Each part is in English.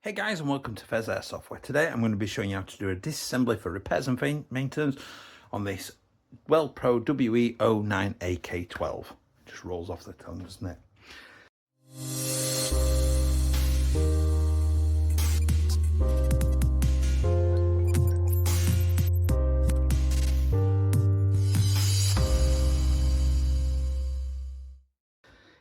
Hey guys, and welcome to Pheas Software. Today I'm going to be showing you how to do a disassembly for repairs and maintenance on this Pro WE09 AK12. Just rolls off the tongue, doesn't it?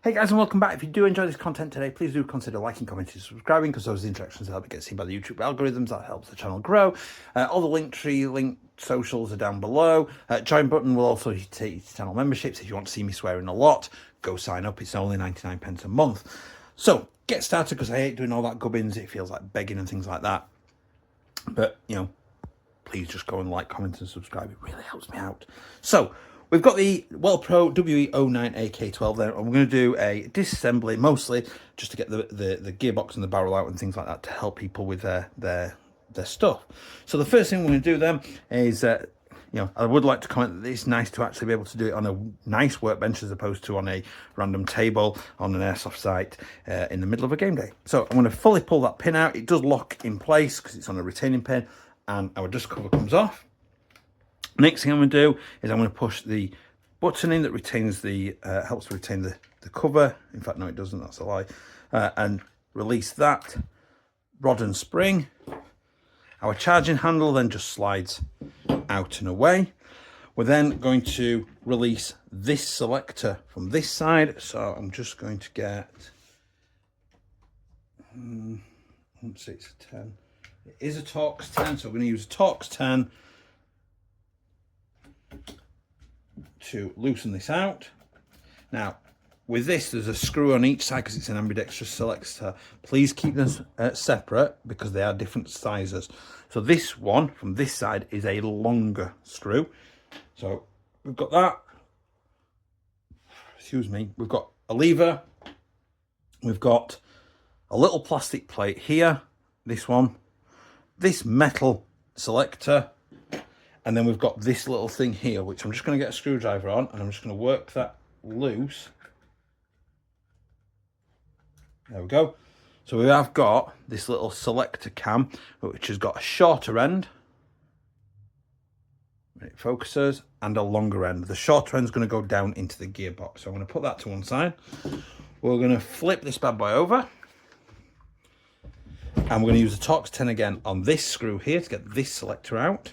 Hey guys, and welcome back. If you do enjoy this content today, please do consider liking, commenting, subscribing, because those interactions help it get seen by the YouTube algorithms. That helps the channel grow. All the link socials are down below. Join button will also take you to channel memberships. If you want to see me swearing a lot, go sign up. It's only 99 pence a month. So get started, because I hate doing all that gubbins. It feels like begging and things like that. But, you know, please just go and like, comment and subscribe. It really helps me out. So we've got the Pro WE09 AK12 there, and we're going to do a disassembly, mostly just to get the gearbox and the barrel out and things like that, to help people with their stuff. So the first thing we're going to do then is, you know, I would like to comment that it's nice to actually be able to do it on a nice workbench as opposed to on a random table on an airsoft site in the middle of a game day. So I'm going to fully pull that pin out. It does lock in place because it's on a retaining pin, and our dust cover comes off. Next thing I'm going to do is I'm going to push the button in that retains the, helps to retain the cover. In fact, no, it doesn't, that's a lie. And release that rod and spring. Our charging handle then just slides out and away. We're then going to release this selector from this side. So I'm just going to get, let's see, it's a 10. It is a Torx 10, so we're going to use a Torx 10 to loosen this out. Now with this, there's a screw on each side because it's an ambidextrous selector. Please keep them separate because they are different sizes. So this one from this side is a longer screw. So we've got that, excuse me, we've got a lever, we've got a little plastic plate here, this one, this metal selector, and then we've got this little thing here, which I'm just going to get a screwdriver on, and I'm just going to work that loose. There we go. So we have got this little selector cam, which has got a shorter end, when it focuses, and a longer end. The shorter end is going to go down into the gearbox. So I'm going to put that to one side. We're going to flip this bad boy over, and we're going to use the Torx 10 again on this screw here to get this selector out.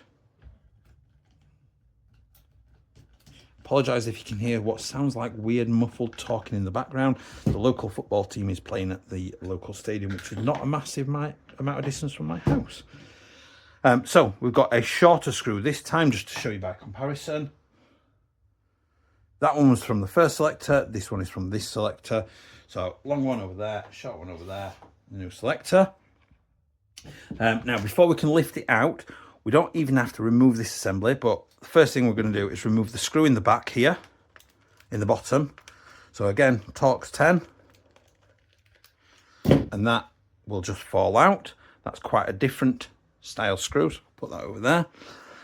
Apologise if you can hear what sounds like weird muffled talking in the background. The local football team is playing at the local stadium, which is not a massive amount of distance from my house. So we've got a shorter screw this time, just to show you by comparison. That one was from the first selector, this one is from this selector. So long one over there, short one over there, the new selector. Now before we can lift it out, we don't even have to remove this assembly, but the first thing we're going to do is remove the screw in the back here, in the bottom. So again, Torx 10, and that will just fall out. That's quite a different style screw, so put that over there.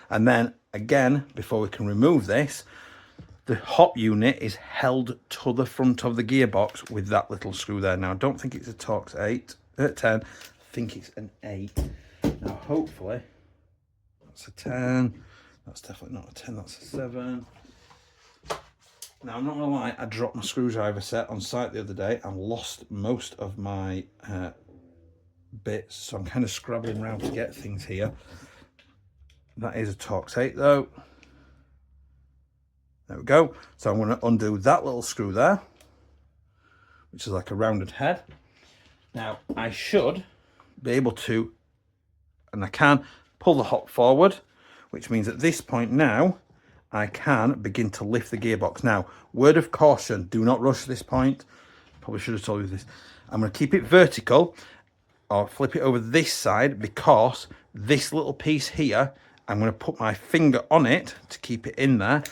And then again, before we can remove this, the hop unit is held to the front of the gearbox with that little screw there. Now I don't think it's a Torx 10, I think it's an 8. Now hopefully, that's a 10, that's definitely not a 10, that's a 7. Now I'm not gonna lie, I dropped my screwdriver set on site the other day and lost most of my bits, so I'm kind of scrabbling around to get things here. That is a Torx 8 though. There we go. So I'm going to undo that little screw there, which is like a rounded head. Now I should be able to, and I can, pull the hop forward, which means at this point now I can begin to lift the gearbox. Now, word of caution, do not rush this point. Probably should have told you this. I'm going to keep it vertical or flip it over this side, because this little piece here, I'm going to put my finger on it to keep it in there,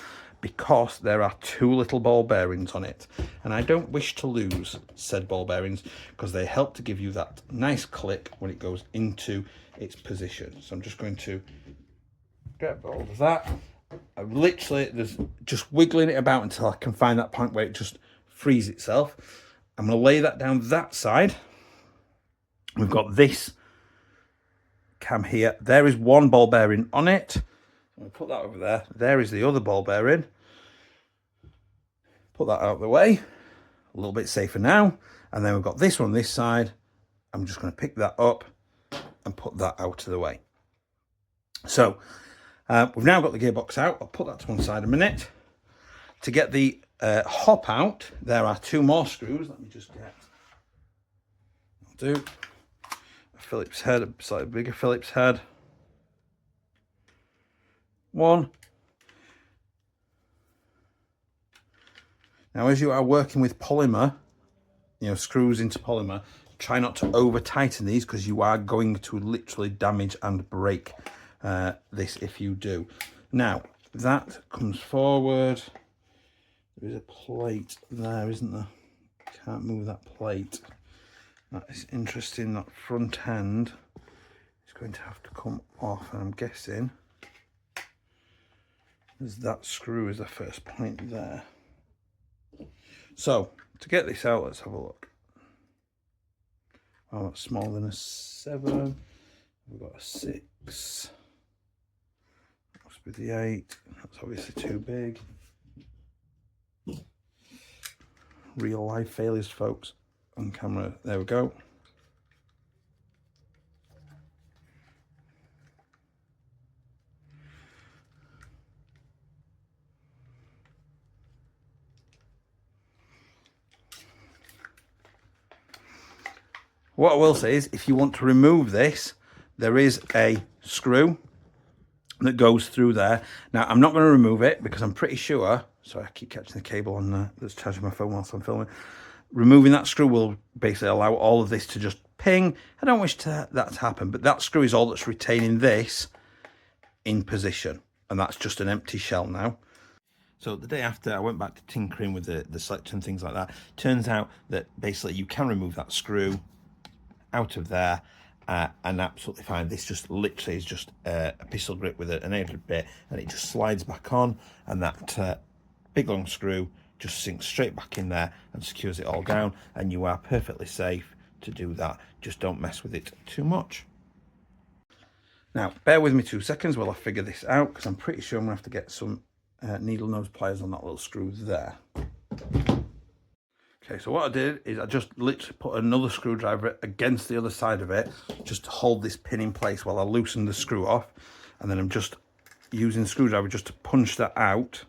because there are 2 little ball bearings on it, and I don't wish to lose said ball bearings because they help to give you that nice click when it goes into its position. So I'm just going to get hold of that. I literally, there's just wiggling it about until I can find that point where it just frees itself. I'm going to lay that down that side. We've got this cam here. There is one ball bearing on it. I'm going to put that over there. There is the other ball bearing. Put that out of the way. A little bit safer now. And then we've got this one this side. I'm just going to pick that up and put that out of the way. So we've now got the gearbox out. I'll put that to one side a minute. To get the hop out, there are 2 more screws. Let me just get, I'll do a Phillips head, a slightly bigger Phillips head. One. Now, as you are working with polymer, you know, screws into polymer, try not to over tighten these because you are going to literally damage and break this if you do. Now, that comes forward. There is a plate there, isn't there? Can't move that plate. That is interesting. That front end is going to have to come off, and I'm guessing there's that screw is the first point there. So to get this out, let's have a look. Oh, that's smaller than a 7. We've got a 6. Must be the 8. That's obviously too big. Real life failures, folks, on camera. There we go. What I will say is, if you want to remove this, there is a screw that goes through there. Now, I'm not going to remove it because I'm pretty sure, sorry, I keep catching the cable on there that's charging my phone whilst I'm filming. Removing that screw will basically allow all of this to just ping. I don't wish that to happen, but that screw is all that's retaining this in position. And that's just an empty shell now. So the day after, I went back to tinkering with the selector and things like that. Turns out that basically you can remove that screw out of there and absolutely fine. This just literally is just a pistol grip with an angled bit, and it just slides back on, and that big long screw just sinks straight back in there and secures it all down, and you are perfectly safe to do that. Just don't mess with it too much. Now bear with me 2 seconds while I figure this out, because I'm pretty sure I'm gonna have to get some needle nose pliers on that little screw there. Okay, so what I did is I just literally put another screwdriver against the other side of it just to hold this pin in place while I loosen the screw off, and then I'm just using the screwdriver just to punch that out.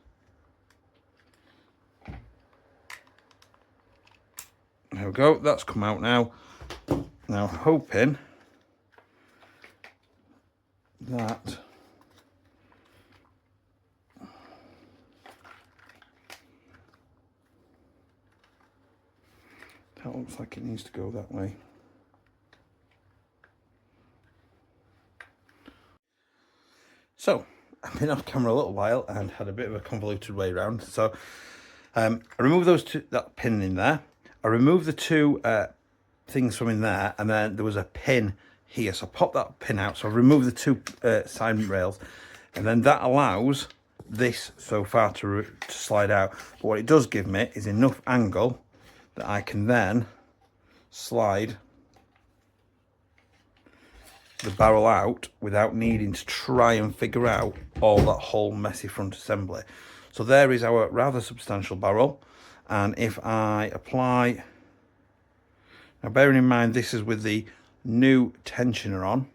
There we go, that's come out now. Now hoping that that looks like it needs to go that way. So I've been off camera a little while and had a bit of a convoluted way around. So I removed that pin in there. I removed the 2 things from in there, and then there was a pin here. So I popped that pin out. So I've removed the 2 side rails, and then that allows this so far to slide out. But what it does give me is enough angle that I can then slide the barrel out without needing to try and figure out all that whole messy front assembly. So there is our rather substantial barrel, and if I apply, now bearing in mind this is with the new tensioner on,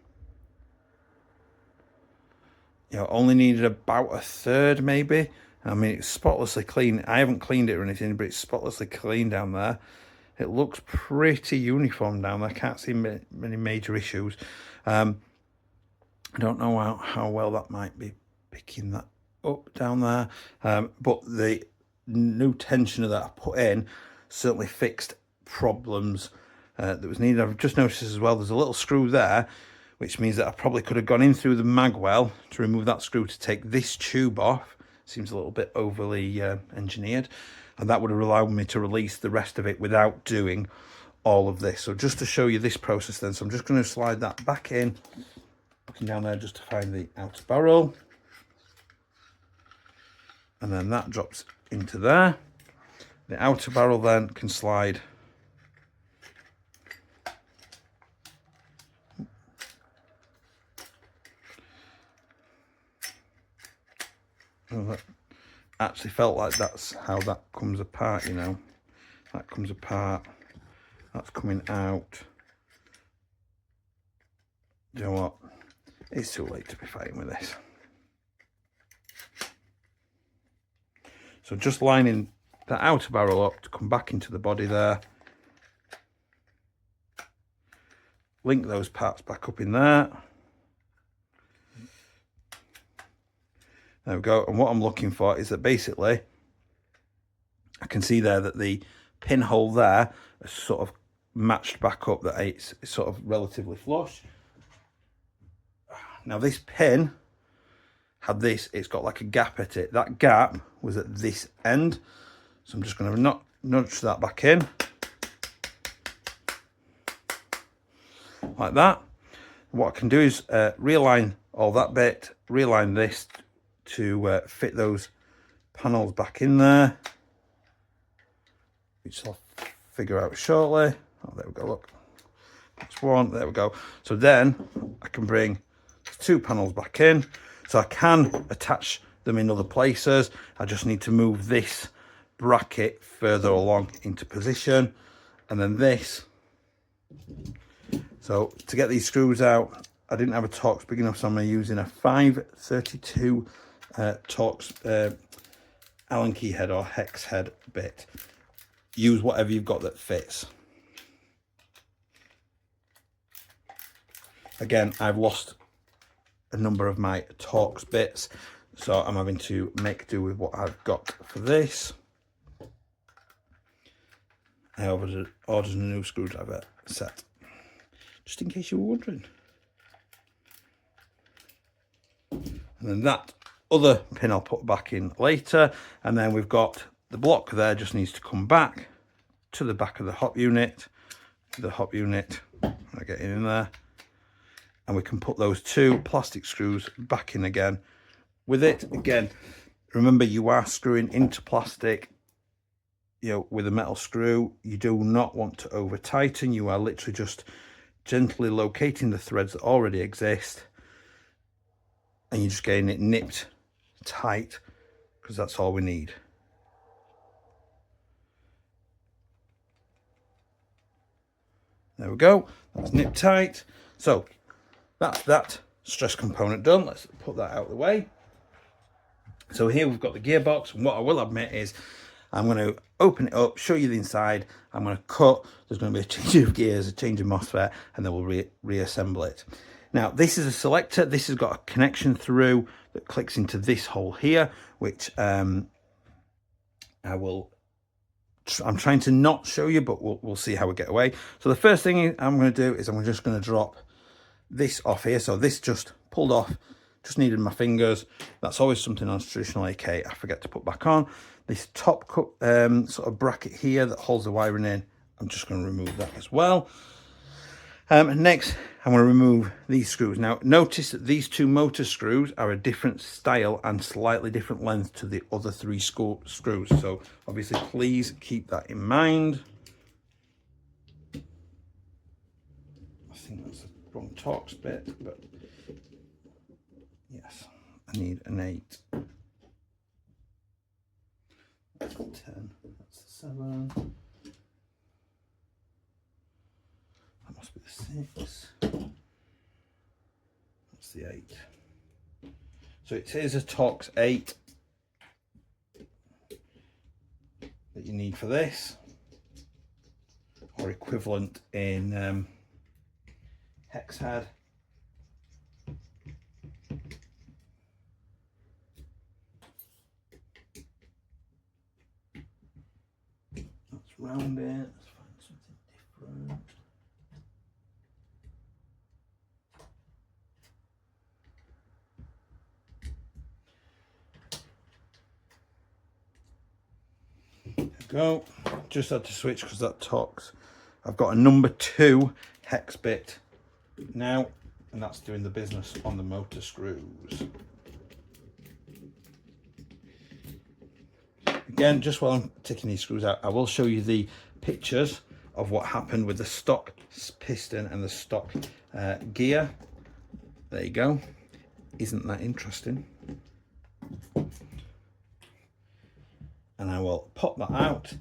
you know, only needed about 1/3 maybe. I mean, it's spotlessly clean. I haven't cleaned it or anything, but it's spotlessly clean down there. It looks pretty uniform down there. I can't see many major issues. I don't know how well that might be picking that up down there. But the new tensioner that I put in certainly fixed problems that was needed. I've just noticed as well, there's a little screw there, which means that I probably could have gone in through the mag well to remove that screw to take this tube off. Seems a little bit overly engineered, and that would have allowed me to release the rest of it without doing all of this. So just to show you this process then, so I'm just going to slide that back in, looking down there just to find the outer barrel, and then that drops into there. The outer barrel then can slide Well, that actually felt like that's how that comes apart, you know. That comes apart, that's coming out. You know what? It's too late to be fighting with this. So just lining that outer barrel up to come back into the body there. Link those parts back up in there. There we go. And what I'm looking for is that basically I can see there that the pinhole there is sort of matched back up, that it's sort of relatively flush. Now this pin had this, it's got like a gap at it. That gap was at this end. So I'm just going to nudge that back in. Like that. What I can do is realign all that bit, realign this to fit those panels back in there, which I'll figure out shortly. Oh, there we go, look. That's one, there we go. So then I can bring 2 panels back in. So I can attach them in other places. I just need to move this bracket further along into position. And then this. So to get these screws out, I didn't have a Torx big enough, so I'm using a 532 Torx Allen key head or hex head bit. Use whatever you've got that fits. Again, I've lost a number of my Torx bits, so I'm having to make do with what I've got for this. I ordered a new screwdriver set, just in case you were wondering. And then that other pin I'll put back in later, and then we've got the block there, just needs to come back to the back of the hop unit. I get in there, and we can put those 2 plastic screws back in again with it. Again, remember, you are screwing into plastic, you know, with a metal screw. You do not want to over tighten. You are literally just gently locating the threads that already exist, and you're just getting it nipped tight, because that's all we need. There we go, that's nipped tight. So that's that stress component done. Let's put that out of the way. So here we've got the gearbox, and what I will admit is I'm going to open it up, show you the inside. I'm going to cut. There's going to be a change of gears, a change of MOSFET, and then we'll reassemble it. Now, this is a selector. This has got a connection through that clicks into this hole here, which I'm trying to not show you, but we'll see how we get away. So the first thing I'm going to do is I'm just going to drop this off here. So this just pulled off, just needed my fingers. That's always something on a traditional AK I forget to put back on. This top cut sort of bracket here that holds the wiring in, I'm just going to remove that as well. Next, I'm going to remove these screws. Now, notice that these 2 motor screws are a different style and slightly different length to the other 3 screws. So, obviously, please keep that in mind. I think that's the wrong Torx bit, but yes, I need an 8. That's the 10. That's the 7. That must be the 6. That's the 8. So it is a Torx 8 that you need for this, or equivalent in hex head. Let's round it. Let's find something different. Go, just had to switch because that Torx, I've got a number 2 hex bit now, and that's doing the business on the motor screws. Again, just while I'm taking these screws out, I will show you the pictures of what happened with the stock piston and the stock gear. There you go. Isn't that interesting? and I will pop that out.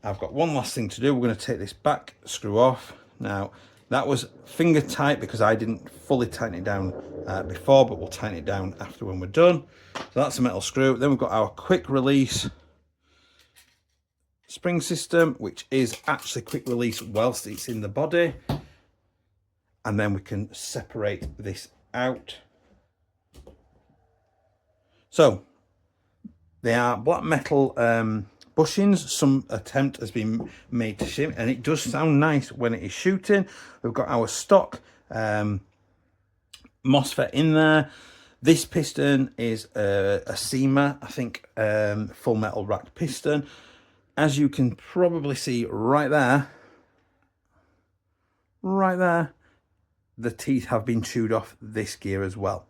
I've got one last thing to do. We're going to take this back screw off. Now, that was finger tight because I didn't fully tighten it down before, but we'll tighten it down after when we're done. So that's a metal screw. Then we've got our quick release spring system, which is actually quick release whilst it's in the body. And then we can separate this out. So they are black metal bushings. Some attempt has been made to shim, and it does sound nice when it is shooting. We've got our stock MOSFET in there. This piston is a SEMA, I think, full metal rack piston. As you can probably see right there, the teeth have been chewed off this gear as well.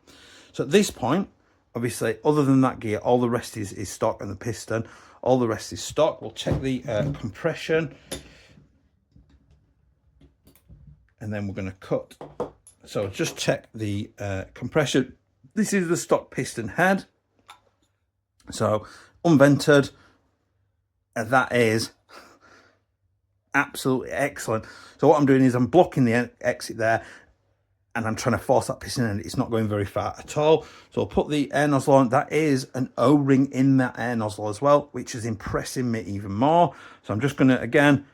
So at this point, obviously, other than that gear, all the rest is stock, and the piston, all the rest is stock. We'll check the compression, and then we're going to cut. So just check the compression. This is the stock piston head. So unvented, and that is absolutely excellent. So what I'm doing is I'm blocking the exit there, and I'm trying to force that piston in. It's not going very far at all. So I'll put the air nozzle on. That is an O-ring in that air nozzle as well, which is impressing me even more. So I'm just going to, again,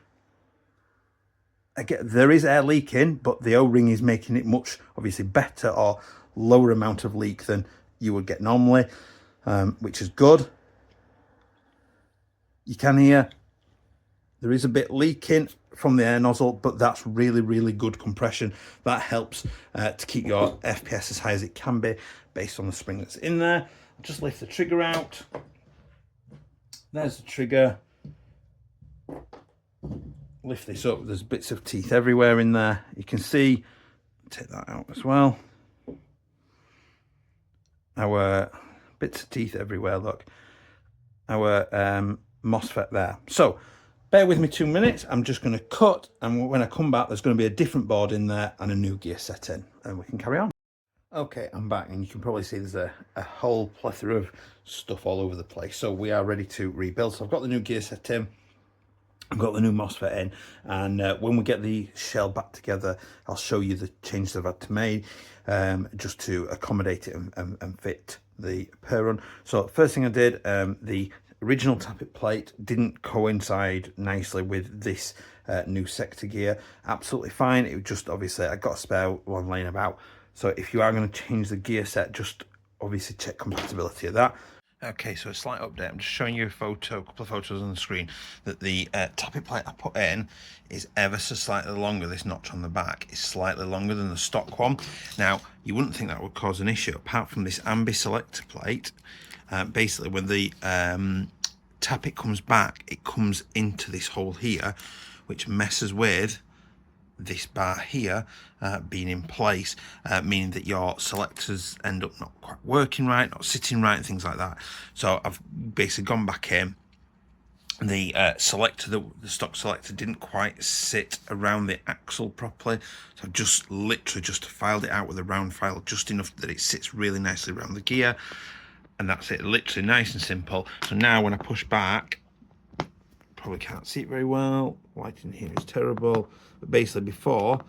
there is air leaking, but the O-ring is making it much, obviously, better or lower amount of leak than you would get normally, which is good. You can hear there is a bit leaking from the air nozzle, but that's really, really good compression. That helps to keep your FPS as high as it can be based on the spring that's in there. I'll just lift the trigger out. There's the trigger. Lift this up. There's bits of teeth everywhere in there. You can see, take that out as well. Our bits of teeth everywhere, look. Our MOSFET there. So bear with me 2 minutes. I'm just going to cut, and when I come back, there's going to be a different board in there and a new gear set in, and we can carry on. Okay, I'm back, and you can probably see there's a whole plethora of stuff all over the place. So we are ready to rebuild. So I've got the new gear set in. I've got the new MOSFET in, and when we get the shell back together, I'll show you the changes I've had to make just to accommodate it and fit the per run. So first thing I did, the original tappet plate didn't coincide nicely with this new sector gear. Absolutely fine. It was just, obviously, I got a spare one laying about. So if you are going to change the gear set, just obviously check compatibility of that. Okay, so a slight update. I'm just showing you a couple of photos on the screen, that the tappet plate I put in is ever so slightly longer. This notch on the back is slightly longer than the stock one. Now, you wouldn't think that would cause an issue, apart from this ambi selector plate. Basically, when the tappet comes back, it comes into this hole here, which messes with this bar here being in place, meaning that your selectors end up not quite working right, not sitting right, and things like that. So I've basically gone back in. The selector, the stock selector, didn't quite sit around the axle properly, so I've just literally just filed it out with a round file, just enough that it sits really nicely around the gear, and that's it. Literally nice and simple. So now when I push back, probably can't see it very well, lighting here is terrible, but basically before,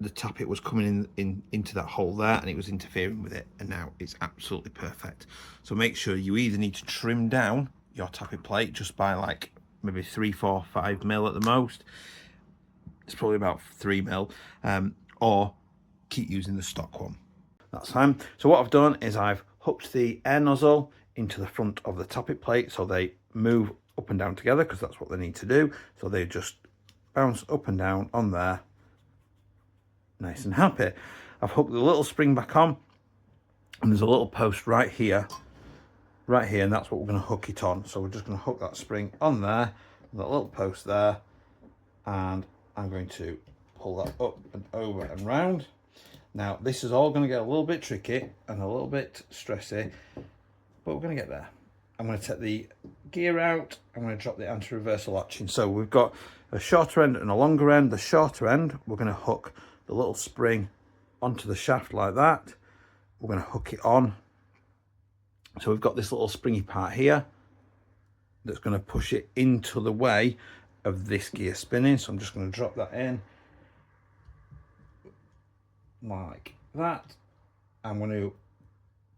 the tappet was coming into that hole there, and it was interfering with it, and now it's absolutely perfect. So make sure you either need to trim down your tappet plate just by like maybe 3, 4, 5 mil at the most. It's probably about 3 mil, or keep using the stock one. That's fine. So what I've done is I've hooked the air nozzle into the front of the tappet plate, so they move up and down together, because that's what they need to do. So they just bounce up and down on there, nice and happy. I've hooked the little spring back on, and there's a little post right here, and that's what we're going to hook it on. So we're just going to hook that spring on there, that little post there, and I'm going to pull that up and over and round. Now this is all going to get a little bit tricky and a little bit stressy, but we're going to get there. I'm going to take the gear out. I'm going to drop the anti-reversal latch in. So we've got a shorter end and a longer end. The shorter end, we're going to hook the little spring onto the shaft like that. We're going to hook it on. So we've got this little springy part here. that's going to push it into the way of this gear spinning. So I'm just going to drop that in like that. I'm going to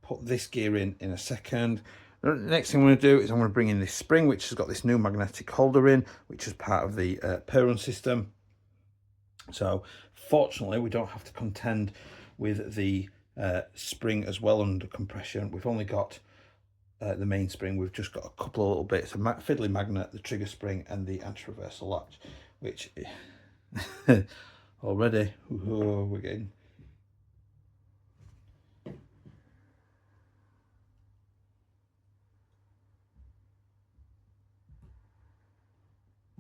put this gear in a second. The next thing I'm going to do is I'm going to bring in this spring, which has got this new magnetic holder in, which is part of the pair-run system. So fortunately we don't have to contend with the spring as well under compression. We've only got the main spring. We've just got a couple of little bits, a fiddly magnet, the trigger spring and the anti-reversal latch, which already we're getting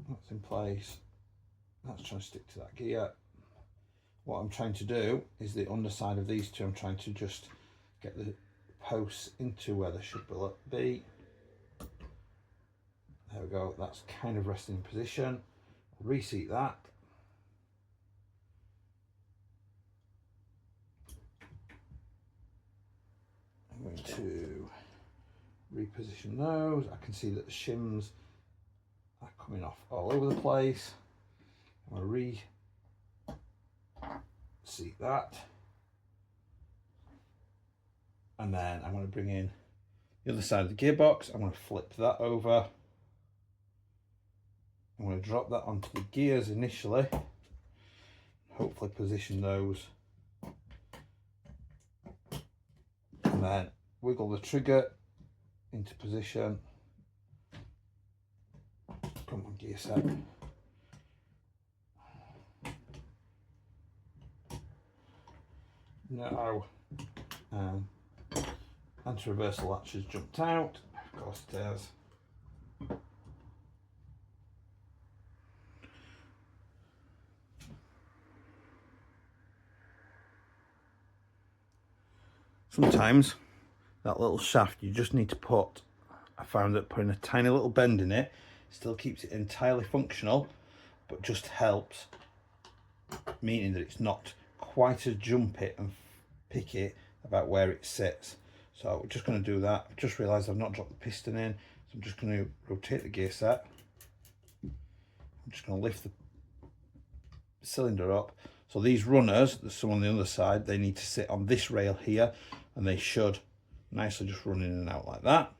that's in place. That's trying to stick to that gear. What I'm trying to do is the underside of these two, I'm trying to just get the posts into where they should be. There we go, that's kind of resting in position. Reseat that. I'm going to reposition those. I can see that the shims are coming off all over the place. I'm going to reseat that. And then I'm going to bring in the other side of the gearbox. I'm going to flip that over. I'm going to drop that onto the gears initially. Hopefully position those. And then wiggle the trigger into position. Come on, gear set. Now, anti-reversal latch has jumped out. Of course it has. Sometimes that little shaft you just need to put, I found that putting a tiny little bend in it still keeps it entirely functional, but just helps, meaning that it's not quite as jumpy and picky about where it sits. So we're just going to do that. I've just realised I've not dropped the piston in, so I'm just going to rotate the gear set. I'm just going to lift the cylinder up. So these runners, there's some on the other side, they need to sit on this rail here, and they should nicely just run in and out like that.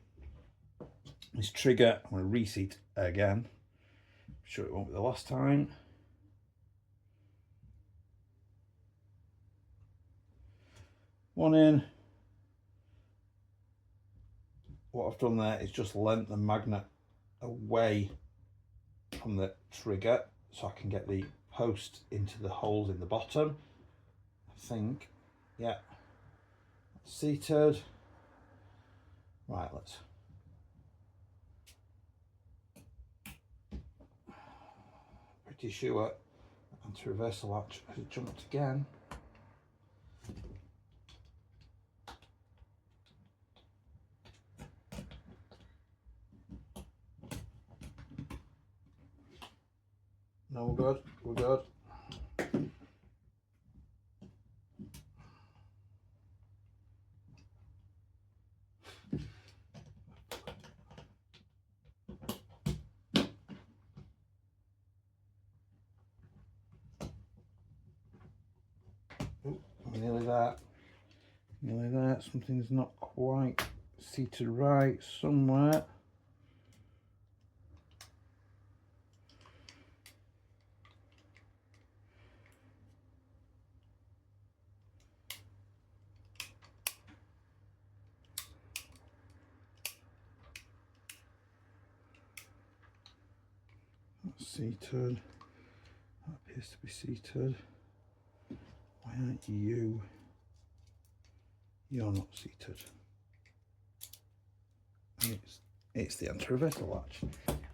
This trigger, I'm going to reseat again. I'm sure it won't be the last time. One in. What I've done there is just lent the magnet away from the trigger so I can get the post into the holes in the bottom. I think, yeah, seated. Right, let's pretty sure anti-reversal latch has jumped again. No, we're good, we're good. Nearly there, nearly there. Something's not quite seated right somewhere. That's seated. That appears to be seated. Why aren't you? You're not seated. It's the anti-reversal latch.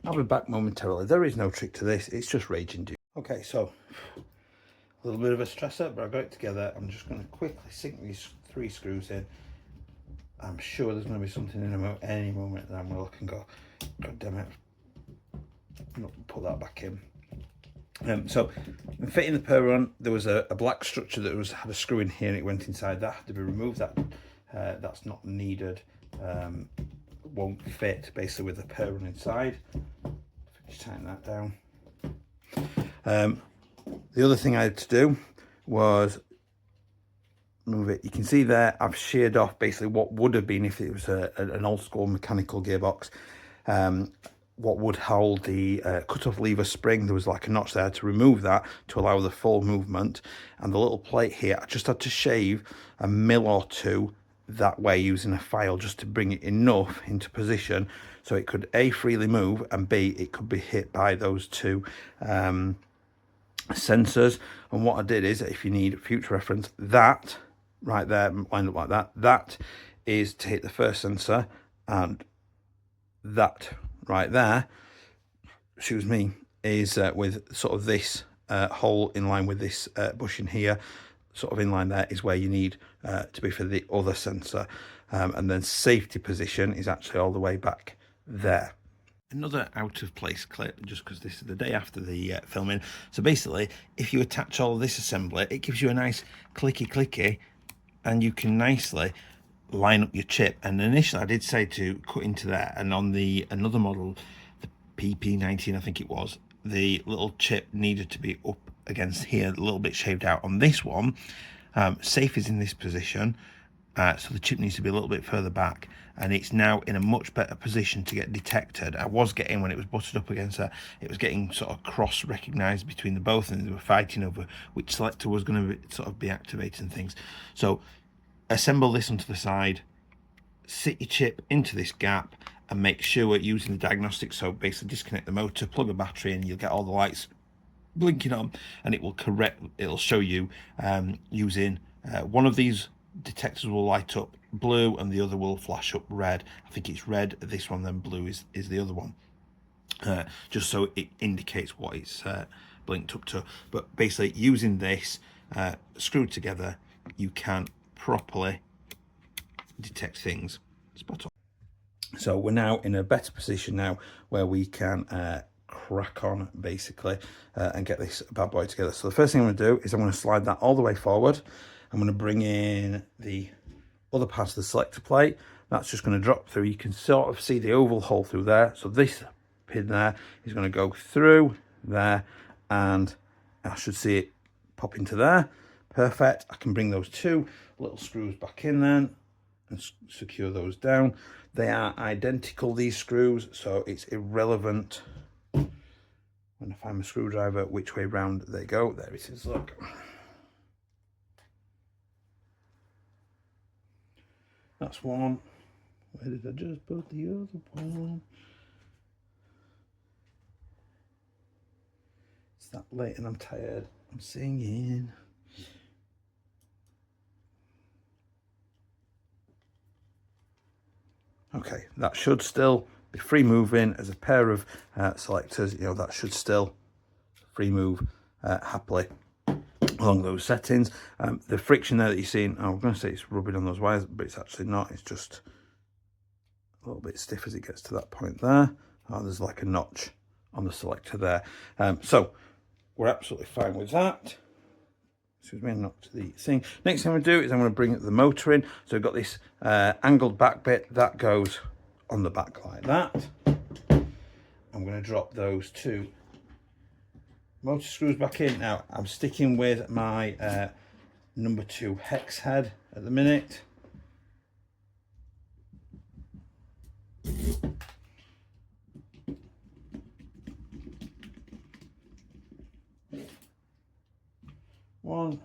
I'll be back momentarily. There is no trick to this. It's just raging dude. Okay, so a little bit of a stressor, but I got it together. I'm just going to quickly sink these 3 screws in. I'm sure there's going to be something in any moment that I'm going to look and go, God damn it, put that back in. So in fitting the pair on, there was a black structure that had a screw in here and it went inside. That had to be removed. That's not needed. won't fit basically with the pair on inside. Just tighten that down. The other thing I had to do was move it. You can see there I've sheared off basically what would have been, if it was an old school mechanical gearbox, what would hold the cut-off lever spring. There was like a notch there to remove that to allow the full movement, and the little plate here, I just had to shave a mil or two that way using a file just to bring it enough into position so it could A, freely move, and B, it could be hit by those two sensors. And what I did is, if you need future reference, that right there lined up like that, that is to hit the first sensor, and that right there, excuse me, is with sort of this hole in line with this bushing here, sort of in line there, is where you need to be for the other sensor. And then safety position is actually all the way back there. Another out of place clip, just because this is the day after the filming. So basically, if you attach all of this assembly, it gives you a nice clicky, and you can nicely line up your chip. And initially I did say to cut into there, and on the another model, the PP19 I think it was, the little chip needed to be up against here, a little bit shaved out. On this one, safe is in this position, so the chip needs to be a little bit further back, and it's now in a much better position to get detected. I was getting, when it was butted up against that, it was getting sort of cross recognized between the both, and they were fighting over which selector was going to sort of be activating things. So assemble this onto the side, sit your chip into this gap, and make sure we're using the diagnostics. So basically disconnect the motor, plug a battery in, you'll get all the lights blinking on, and it will correct, it'll show you using one of these detectors will light up blue and the other will flash up red. I think it's red, this one, then blue is the other one, just so it indicates what it's blinked up to. But basically using this screwed together, you can properly detect things spot on. So we're now in a better position now where we can crack on basically and get this bad boy together. So the first thing I'm going to do is I'm going to slide that all the way forward. I'm going to bring in the other part of the selector plate. That's just going to drop through. You can sort of see the oval hole through there. So this pin there is going to go through there, and I should see it pop into there. Perfect. I can bring those two little screws back in then and secure those down. They are identical, these screws, so it's irrelevant when I find my screwdriver which way round they go. There it is, look. That's one. Where did I just put the other one? It's that late and I'm tired. I'm singing. Okay, that should still be free moving as a pair of selectors. You know, that should still free move happily along those settings. The friction there that you're seeing, I'm going to say it's rubbing on those wires, but it's actually not. It's just a little bit stiff as it gets to that point there. Oh, there's like a notch on the selector there. So we're absolutely fine with that. Excuse me, not to the thing. Next thing I'm going to do is I'm going to bring the motor in. So I've got this angled back bit that goes on the back like that. I'm going to drop those two motor screws back in. Now I'm sticking with my number 2 hex head at the minute. One.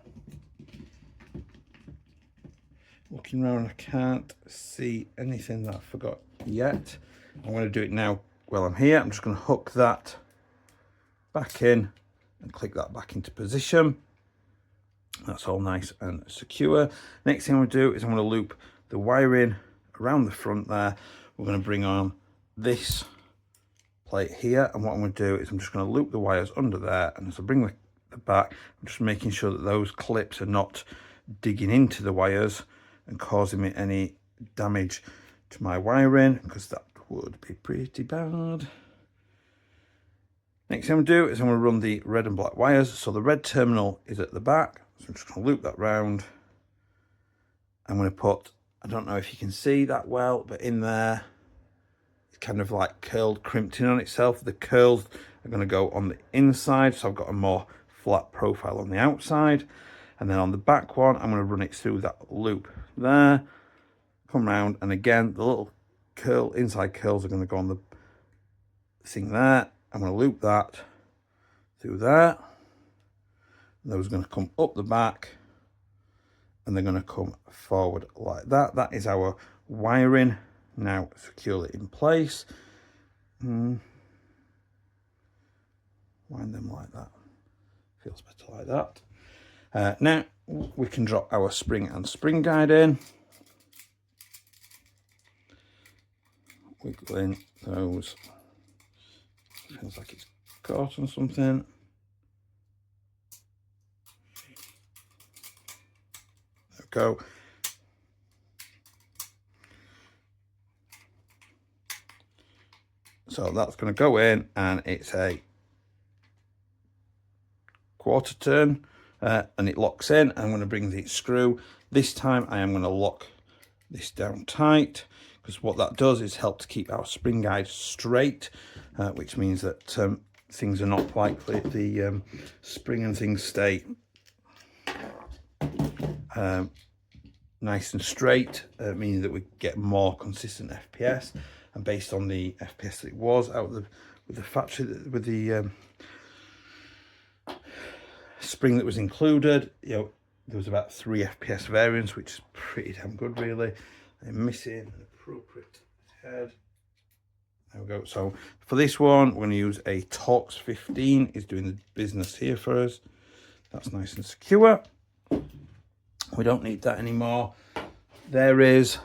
Looking around, I can't see anything that I forgot yet. I'm going to do it now while I'm here. I'm just going to hook that back in and click that back into position. That's all nice and secure. Next thing I'm going to do is I'm going to loop the wiring around the front there. We're going to bring on this plate here, and what I'm going to do is I'm just going to loop the wires under there, and as I bring the back, I'm just making sure that those clips are not digging into the wires and causing me any damage to my wiring, because that would be pretty bad. Next thing I'm going to do is I'm going to run the red and black wires. So the red terminal is at the back, so I'm just going to loop that round. I'm going to put, I don't know if you can see that well, but in there kind of like curled, crimped in on itself. The curls are going to go on the inside, so I've got a more flat profile on the outside. And then on the back one, I'm going to run it through that loop there, come round, and again, the little curl, inside curls are going to go on the thing there. I'm going to loop that through there. And those are going to come up the back, and they're going to come forward like that. That is our wiring now securely in place. Wind them like that. Feels better like that. Now we can drop our spring and spring guide in. Wiggling those. Feels like it's caught on something. There we go. So that's going to go in, and it's a quarter turn, and it locks in. I'm going to bring the screw. This time I am going to lock this down tight, because what that does is help to keep our spring guide straight, which means that things are not likely, the spring and things stay nice and straight, meaning that we get more consistent FPS. And based on the FPS that it was out of with the factory, with the spring that was included, you know, there was about 3 FPS variants, which is pretty damn good, really. I'm missing an appropriate head. There we go. So for this one, we're going to use a Torx 15. Is doing the business here for us. That's nice and secure. We don't need that anymore. There is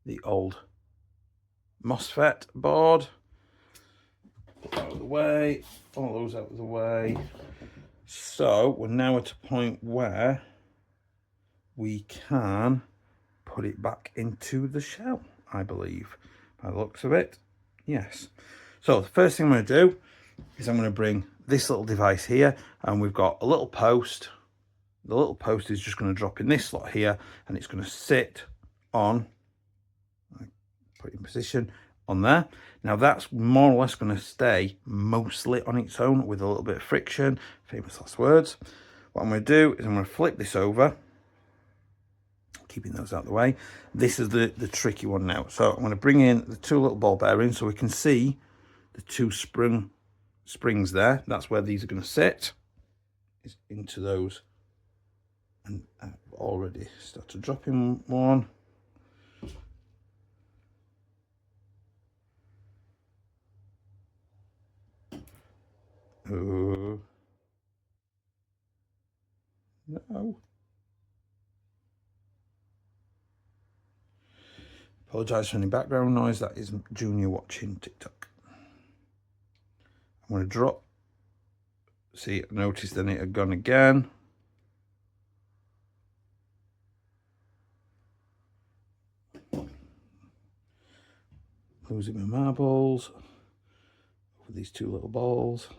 the old MOSFET board. Put that out of the way. All those out of the way. So we're now at a point where we can put it back into the shell, I believe, by the looks of it. Yes. So the first thing I'm going to do is I'm going to bring this little device here, and we've got a little post. The little post is just going to drop in this slot here, and it's going to sit on, put it in position on there. Now that's more or less going to stay mostly on its own with a little bit of friction, famous last words. What I'm going to do is I'm going to flip this over, keeping those out of the way. This is the tricky one now. So I'm going to bring in the 2 little ball bearings so we can see the 2 springs there. That's where these are going to sit, is into those. And I've already started dropping one. Oh. No. Apologise for any background noise. That is Junior watching TikTok. I'm going to drop. See, I noticed then it had gone again. Losing my marbles over these 2 little balls.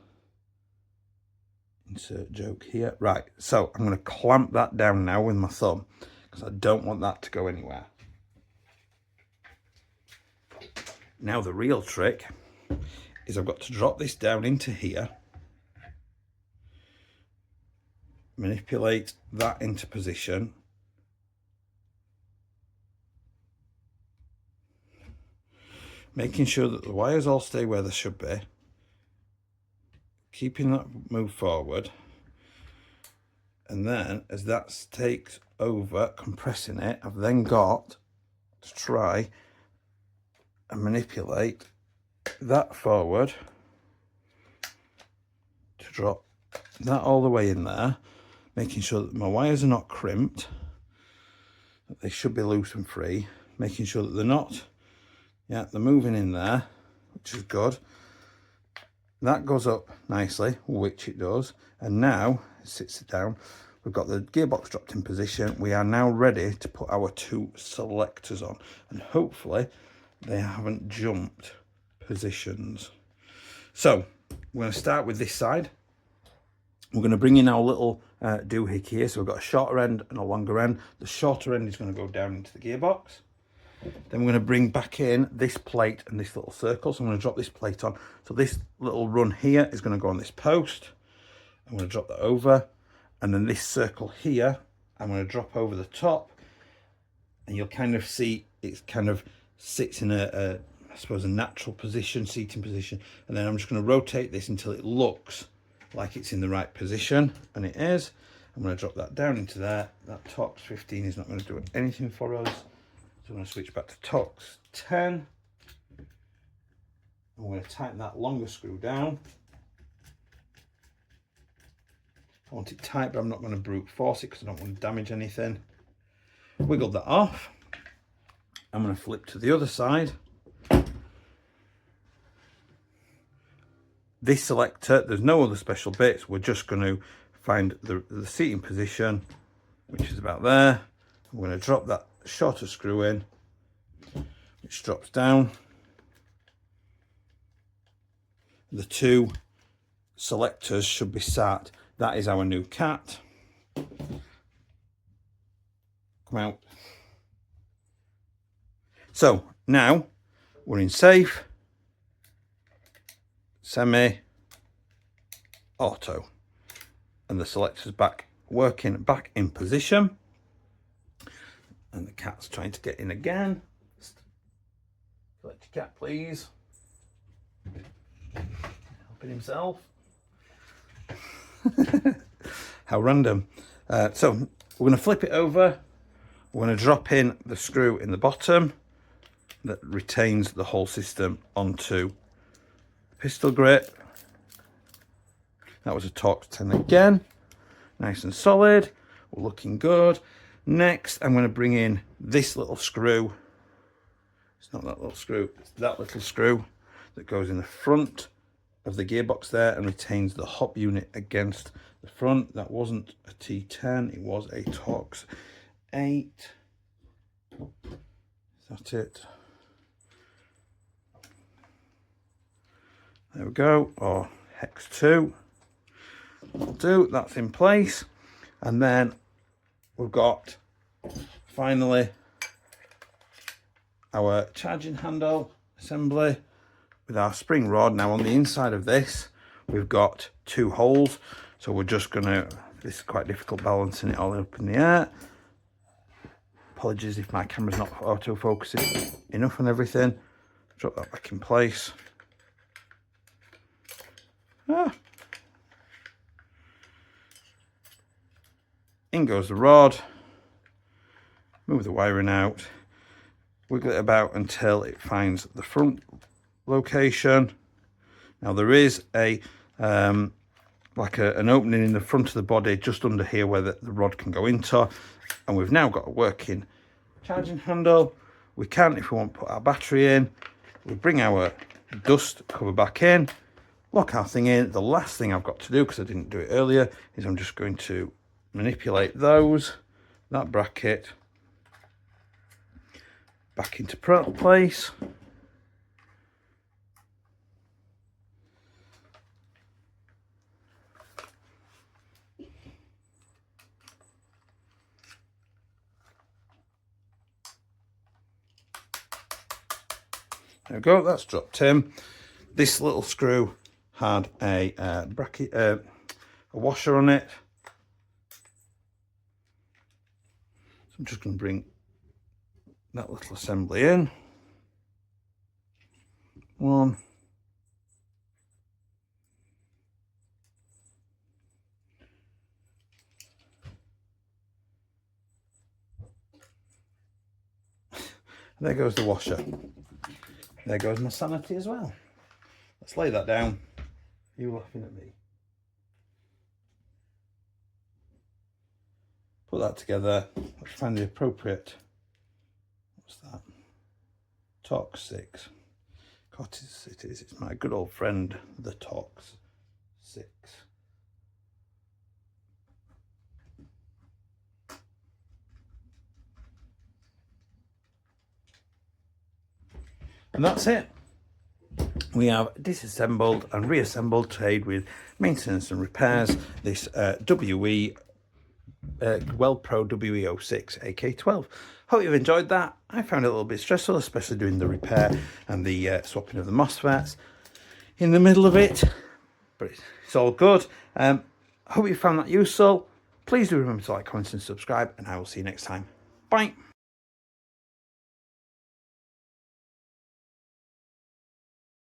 Insert joke here. Right, so I'm going to clamp that down now with my thumb, because I don't want that to go anywhere. Now the real trick is I've got to drop this down into here, manipulate that into position, making sure that the wires all stay where they should be, keeping that move forward, and then as that takes over, compressing it, I've then got to try and manipulate that forward to drop that all the way in there, making sure that my wires are not crimped, that they should be loose and free, making sure that they're not, yeah, they're moving in there, which is good. That goes up nicely, which it does, and now it sits it down. We've got the gearbox dropped in position. We are now ready to put our 2 selectors on, and hopefully they haven't jumped positions. So we're going to start with this side. We're going to bring in our little doohickey here. So we've got a shorter end and a longer end. The shorter end is going to go down into the gearbox. Then we're going to bring back in this plate and this little circle. So I'm going to drop this plate on. So this little run here is going to go on this post. I'm going to drop that over. And then this circle here, I'm going to drop over the top. And you'll kind of see it kind of sits in I suppose, a natural position, seating position. And then I'm just going to rotate this until it looks like it's in the right position. And it is. I'm going to drop that down into there. That Torx 15 is not going to do anything for us. So I'm going to switch back to Torx 10. I'm going to tighten that longer screw down. I want it tight, but I'm not going to brute force it because I don't want to damage anything. Wiggle that off. I'm going to flip to the other side. This selector, there's no other special bits. We're just going to find the seating position, which is about there. I'm going to drop that shorter screw in, which drops down. The two selectors should be sat. That is our new cat. Come out. So now we're in safe, semi, auto, and the selector's back working, back in position, and the cat's trying to get in again. Select your cat, please. Helping himself. How random. So we're going to flip it over. We're going to drop in the screw in the bottom that retains the whole system onto the pistol grip. That was a Torx 10 again. Nice and solid. We're looking good. Next, I'm going to bring in this little screw. It's not that little screw, it's that little screw that goes in the front of the gearbox there and retains the hop unit against the front. That wasn't a T10, it was a Torx 8. Is that it? There we go, or hex 2. That'll do, that's in place. And then we've got finally our charging handle assembly with our spring rod. Now on the inside of this we've got 2 holes, so we're just gonna, this is quite difficult balancing it all up in the air. Apologies if my camera's not auto focusing enough on everything. Drop that back in place. In goes the rod. Move the wiring out. Wiggle it about until it finds the front location. Now there is a like an opening in the front of the body just under here where the rod can go into, and we've now got a working charging handle. We can, if we want, put our battery in. We bring our dust cover back in, lock our thing in. The last thing I've got to do, because I didn't do it earlier, is I'm just going to manipulate that bracket back into place. There we go, that's dropped in. This little screw had a bracket, a washer on it. So I'm just going to bring that little assembly in. One. There goes the washer. There goes my sanity as well. Let's lay that down. Are you laughing at me? Put that together. Let's find the appropriate, what's that? Torx 6. It is. It's my good old friend, the Torx 6. And that's it. We have disassembled and reassembled to aid with maintenance and repairs this WE09 Pro WE09 AK12. Hope you've enjoyed that. I found it a little bit stressful, especially doing the repair and the swapping of the MOSFETs in the middle of it, but it's all good. Hope you found that useful. Please do remember to like, comment and subscribe, and I will see you next time. Bye.